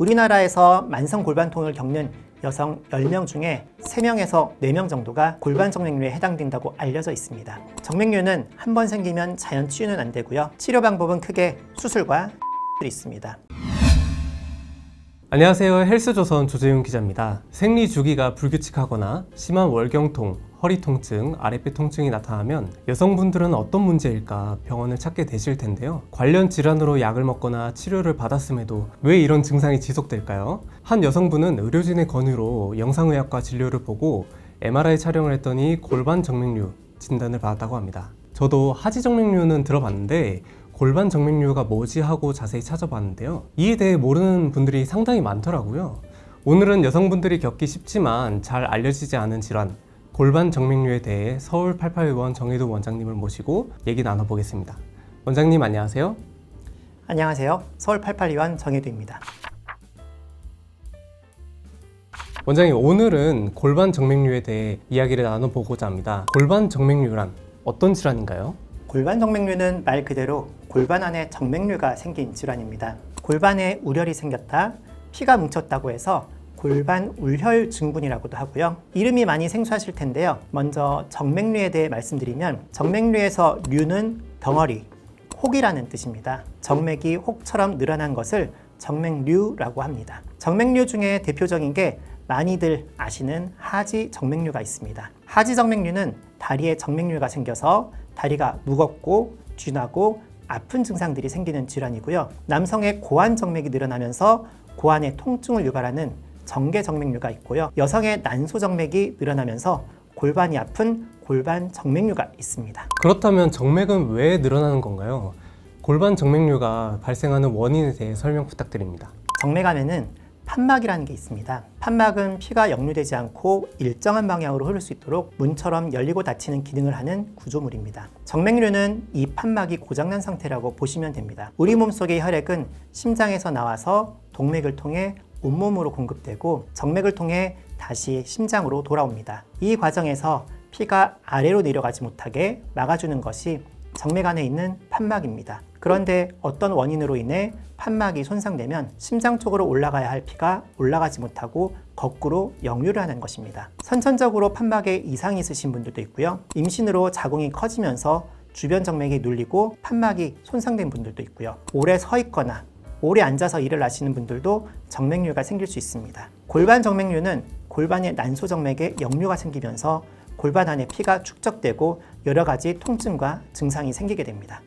우리나라에서 만성 골반통을 겪는 여성 10명 중에 3명에서 4명 정도가 골반 정맥류에 해당된다고 알려져 있습니다. 정맥류는 한 번 생기면 자연 치유는 안 되고요. 치료 방법은 크게 수술과 있습니다. 안녕하세요. 헬스조선 조재윤 기자입니다. 생리 주기가 불규칙하거나 심한 월경통, 허리 통증, 아랫배 통증이 나타나면 여성분들은 어떤 문제일까 병원을 찾게 되실 텐데요. 관련 질환으로 약을 먹거나 치료를 받았음에도 왜 이런 증상이 지속될까요? 한 여성분은 의료진의 권유로 영상의학과 진료를 보고 MRI 촬영을 했더니 골반 정맥류 진단을 받았다고 합니다. 저도 하지 정맥류는 들어봤는데 골반 정맥류가 뭐지 하고 자세히 찾아봤는데요. 이에 대해 모르는 분들이 상당히 많더라고요. 오늘은 여성분들이 겪기 쉽지만 잘 알려지지 않은 질환 골반 정맥류에 대해 서울 88의원 정혜도 원장님을 모시고 얘기 나눠보겠습니다. 원장님 안녕하세요. 안녕하세요. 서울 88의원 정혜도입니다. 원장님, 오늘은 골반 정맥류에 대해 이야기를 나눠보고자 합니다. 골반 정맥류란 어떤 질환인가요? 골반 정맥류는 말 그대로 골반 안에 정맥류가 생긴 질환입니다. 골반에 우열이 생겼다, 피가 뭉쳤다고 해서 골반 울혈 증후군이라고도 하고요. 이름이 많이 생소하실 텐데요. 먼저 정맥류에 대해 말씀드리면 정맥류에서 류는 덩어리, 혹이라는 뜻입니다. 정맥이 혹처럼 늘어난 것을 정맥류라고 합니다. 정맥류 중에 대표적인 게 많이들 아시는 하지 정맥류가 있습니다. 하지 정맥류는 다리에 정맥류가 생겨서 다리가 무겁고 쥐나고 아픈 증상들이 생기는 질환이고요. 남성의 고환 정맥이 늘어나면서 고환의 통증을 유발하는 정계 정맥류가 있고요. 여성의 난소 정맥이 늘어나면서 골반이 아픈 골반 정맥류가 있습니다. 그렇다면 정맥은 왜 늘어나는 건가요? 골반 정맥류가 발생하는 원인에 대해 설명 부탁드립니다. 정맥 안에는 판막이라는 게 있습니다. 판막은 피가 역류되지 않고 일정한 방향으로 흐를 수 있도록 문처럼 열리고 닫히는 기능을 하는 구조물입니다. 정맥류는 이 판막이 고장난 상태라고 보시면 됩니다. 우리 몸속의 혈액은 심장에서 나와서 동맥을 통해 온몸으로 공급되고 정맥을 통해 다시 심장으로 돌아옵니다. 이 과정에서 피가 아래로 내려가지 못하게 막아주는 것이 정맥 안에 있는 판막입니다. 그런데 어떤 원인으로 인해 판막이 손상되면 심장 쪽으로 올라가야 할 피가 올라가지 못하고 거꾸로 역류를 하는 것입니다. 선천적으로 판막에 이상이 있으신 분들도 있고요. 임신으로 자궁이 커지면서 주변 정맥이 눌리고 판막이 손상된 분들도 있고요. 오래 서 있거나 오래 앉아서 일을 하시는 분들도 정맥류가 생길 수 있습니다. 골반 정맥류는 골반의 난소 정맥에 역류가 생기면서 골반 안에 피가 축적되고 여러 가지 통증과 증상이 생기게 됩니다.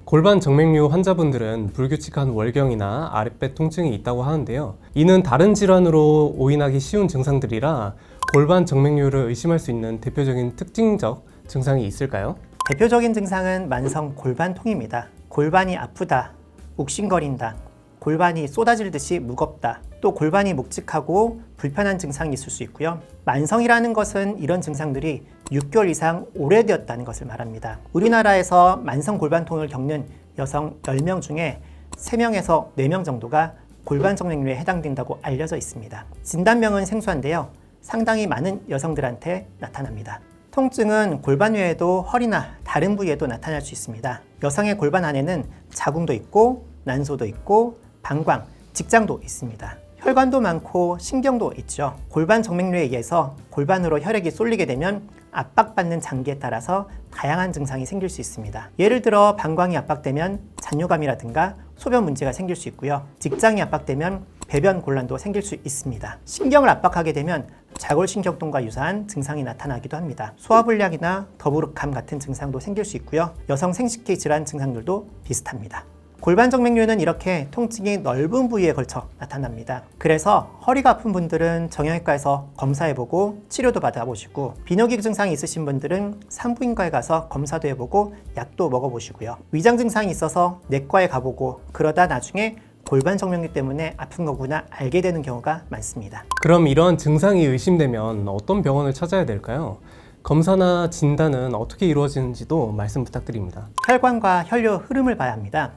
골반 정맥류 환자분들은 불규칙한 월경이나 아랫배 통증이 있다고 하는데요. 이는 다른 질환으로 오인하기 쉬운 증상들이라 골반 정맥류를 의심할 수 있는 대표적인 특징적 증상이 있을까요? 대표적인 증상은 만성 골반통입니다. 골반이 아프다, 욱신거린다, 골반이 쏟아질듯이 무겁다, 또 골반이 묵직하고 불편한 증상이 있을 수 있고요. 만성이라는 것은 이런 증상들이 6개월 이상 오래되었다는 것을 말합니다. 우리나라에서 만성 골반통을 겪는 여성 10명 중에 3명에서 4명 정도가 골반 정맥류에 해당된다고 알려져 있습니다. 진단명은 생소한데요. 상당히 많은 여성들한테 나타납니다. 통증은 골반 외에도 허리나 다른 부위에도 나타날 수 있습니다. 여성의 골반 안에는 자궁도 있고 난소도 있고 방광, 직장도 있습니다. 혈관도 많고 신경도 있죠. 골반 정맥류에 의해서 골반으로 혈액이 쏠리게 되면 압박받는 장기에 따라서 다양한 증상이 생길 수 있습니다. 예를 들어 방광이 압박되면 잔뇨감이라든가 소변 문제가 생길 수 있고요. 직장이 압박되면 배변 곤란도 생길 수 있습니다. 신경을 압박하게 되면 좌골신경통과 유사한 증상이 나타나기도 합니다. 소화불량이나 더부룩함 같은 증상도 생길 수 있고요. 여성 생식기 질환 증상들도 비슷합니다. 골반 정맥류는 이렇게 통증이 넓은 부위에 걸쳐 나타납니다. 그래서 허리가 아픈 분들은 정형외과에서 검사해보고 치료도 받아보시고 비뇨기 증상이 있으신 분들은 산부인과에 가서 검사도 해보고 약도 먹어보시고요. 위장 증상이 있어서 내과에 가보고 그러다 나중에 골반 정맥류 때문에 아픈 거구나 알게 되는 경우가 많습니다. 그럼 이런 증상이 의심되면 어떤 병원을 찾아야 될까요? 검사나 진단은 어떻게 이루어지는지도 말씀 부탁드립니다. 혈관과 혈류 흐름을 봐야 합니다.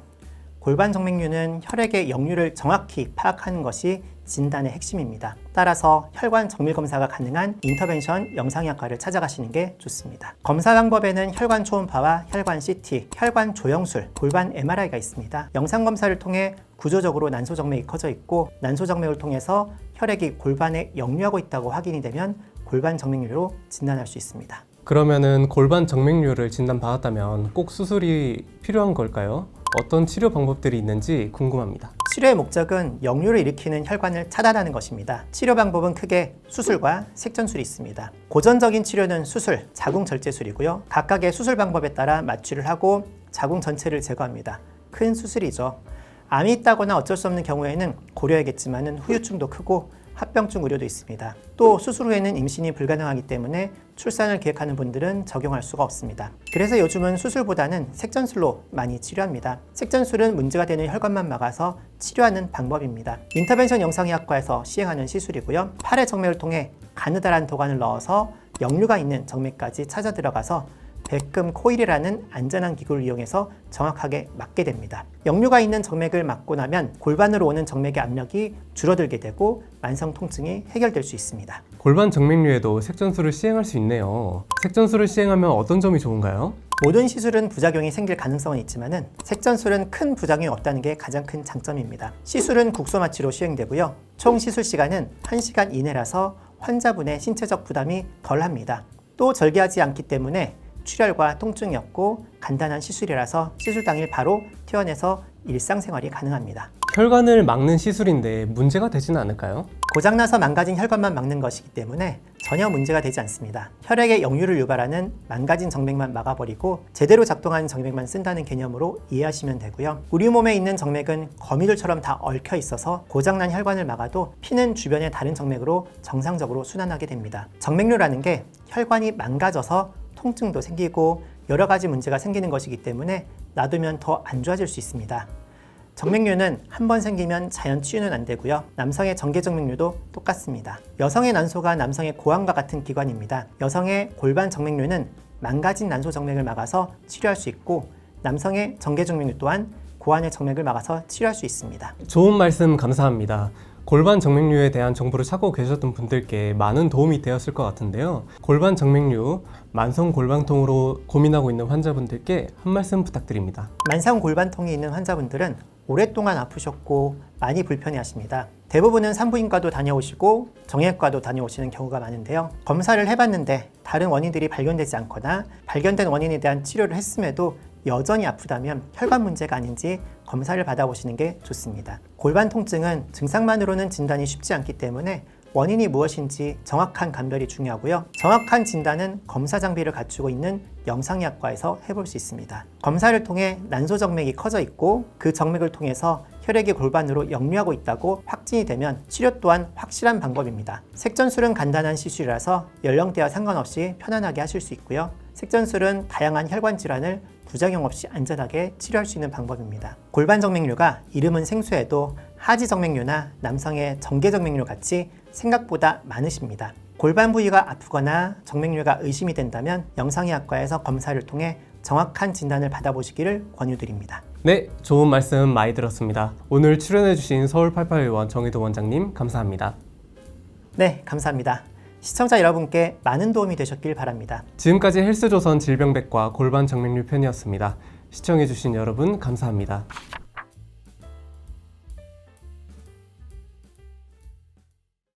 골반 정맥류는 혈액의 역류를 정확히 파악하는 것이 진단의 핵심입니다. 따라서 혈관 정밀 검사가 가능한 인터벤션 영상의학과를 찾아가시는 게 좋습니다. 검사 방법에는 혈관 초음파와 혈관 CT, 혈관 조영술, 골반 MRI가 있습니다. 영상 검사를 통해 구조적으로 난소정맥이 커져 있고 난소정맥을 통해서 혈액이 골반에 역류하고 있다고 확인이 되면 골반 정맥류로 진단할 수 있습니다. 그러면은 골반 정맥류를 진단받았다면 꼭 수술이 필요한 걸까요? 어떤 치료 방법들이 있는지 궁금합니다. 치료의 목적은 역류를 일으키는 혈관을 차단하는 것입니다. 치료 방법은 크게 수술과 색전술이 있습니다. 고전적인 치료는 수술, 자궁 절제술이고요. 각각의 수술 방법에 따라 마취를 하고 자궁 전체를 제거합니다. 큰 수술이죠. 암이 있다거나 어쩔 수 없는 경우에는 고려해야겠지만 후유증도 크고 합병증 우려도 있습니다. 또 수술 후에는 임신이 불가능하기 때문에 출산을 계획하는 분들은 적용할 수가 없습니다. 그래서 요즘은 수술보다는 색전술로 많이 치료합니다. 색전술은 문제가 되는 혈관만 막아서 치료하는 방법입니다. 인터벤션 영상의학과에서 시행하는 시술이고요. 팔의 정맥을 통해 가느다란 도관을 넣어서 역류가 있는 정맥까지 찾아 들어가서 백금 코일이라는 안전한 기구를 이용해서 정확하게 막게 됩니다. 역류가 있는 정맥을 막고 나면 골반으로 오는 정맥의 압력이 줄어들게 되고 만성 통증이 해결될 수 있습니다. 골반 정맥류에도 색전술을 시행할 수 있네요. 색전술을 시행하면 어떤 점이 좋은가요? 모든 시술은 부작용이 생길 가능성은 있지만 색전술은 큰 부작용이 없다는 게 가장 큰 장점입니다. 시술은 국소마취로 시행되고요. 총 시술 시간은 1시간 이내라서 환자분의 신체적 부담이 덜합니다. 또 절개하지 않기 때문에 출혈과 통증이 없고 간단한 시술이라서 시술 당일 바로 퇴원해서 일상생활이 가능합니다. 혈관을 막는 시술인데 문제가 되지는 않을까요? 고장나서 망가진 혈관만 막는 것이기 때문에 전혀 문제가 되지 않습니다. 혈액의 역류를 유발하는 망가진 정맥만 막아버리고 제대로 작동하는 정맥만 쓴다는 개념으로 이해하시면 되고요. 우리 몸에 있는 정맥은 거미줄처럼 다 얽혀 있어서 고장난 혈관을 막아도 피는 주변의 다른 정맥으로 정상적으로 순환하게 됩니다. 정맥류라는 게 혈관이 망가져서 통증도 생기고 여러 가지 문제가 생기는 것이기 때문에 놔두면 더 안 좋아질 수 있습니다. 정맥류는 한 번 생기면 자연 치유는 안 되고요. 남성의 정계정맥류도 똑같습니다. 여성의 난소가 남성의 고환과 같은 기관입니다. 여성의 골반 정맥류는 망가진 난소 정맥을 막아서 치료할 수 있고 남성의 정계정맥류 또한 고환의 정맥을 막아서 치료할 수 있습니다. 좋은 말씀 감사합니다. 골반 정맥류에 대한 정보를 찾고 계셨던 분들께 많은 도움이 되었을 것 같은데요. 골반 정맥류, 만성 골반통으로 고민하고 있는 환자분들께 한 말씀 부탁드립니다. 만성 골반통이 있는 환자분들은 오랫동안 아프셨고 많이 불편해하십니다. 대부분은 산부인과도 다녀오시고 정형외과도 다녀오시는 경우가 많은데요. 검사를 해봤는데 다른 원인들이 발견되지 않거나 발견된 원인에 대한 치료를 했음에도 여전히 아프다면 혈관 문제가 아닌지 검사를 받아보시는 게 좋습니다. 골반 통증은 증상만으로는 진단이 쉽지 않기 때문에 원인이 무엇인지 정확한 감별이 중요하고요. 정확한 진단은 검사 장비를 갖추고 있는 영상의학과에서 해볼 수 있습니다. 검사를 통해 난소정맥이 커져 있고 그 정맥을 통해서 혈액이 골반으로 역류하고 있다고 확진이 되면 치료 또한 확실한 방법입니다. 색전술은 간단한 시술이라서 연령대와 상관없이 편안하게 하실 수 있고요. 색전술은 다양한 혈관 질환을 부작용 없이 안전하게 치료할 수 있는 방법입니다. 골반 정맥류가 이름은 생소해도 하지 정맥류나 남성의 정계 정맥류 같이 생각보다 많으십니다. 골반 부위가 아프거나 정맥류가 의심이 된다면 영상의학과에서 검사를 통해 정확한 진단을 받아보시기를 권유드립니다. 네, 좋은 말씀 많이 들었습니다. 오늘 출연해주신 서울88의원 정의도 원장님 감사합니다. 네, 감사합니다. 시청자 여러분께 많은 도움이 되셨길 바랍니다. 지금까지 헬스조선 질병백과 골반 정맥류 편이었습니다. 시청해주신 여러분 감사합니다.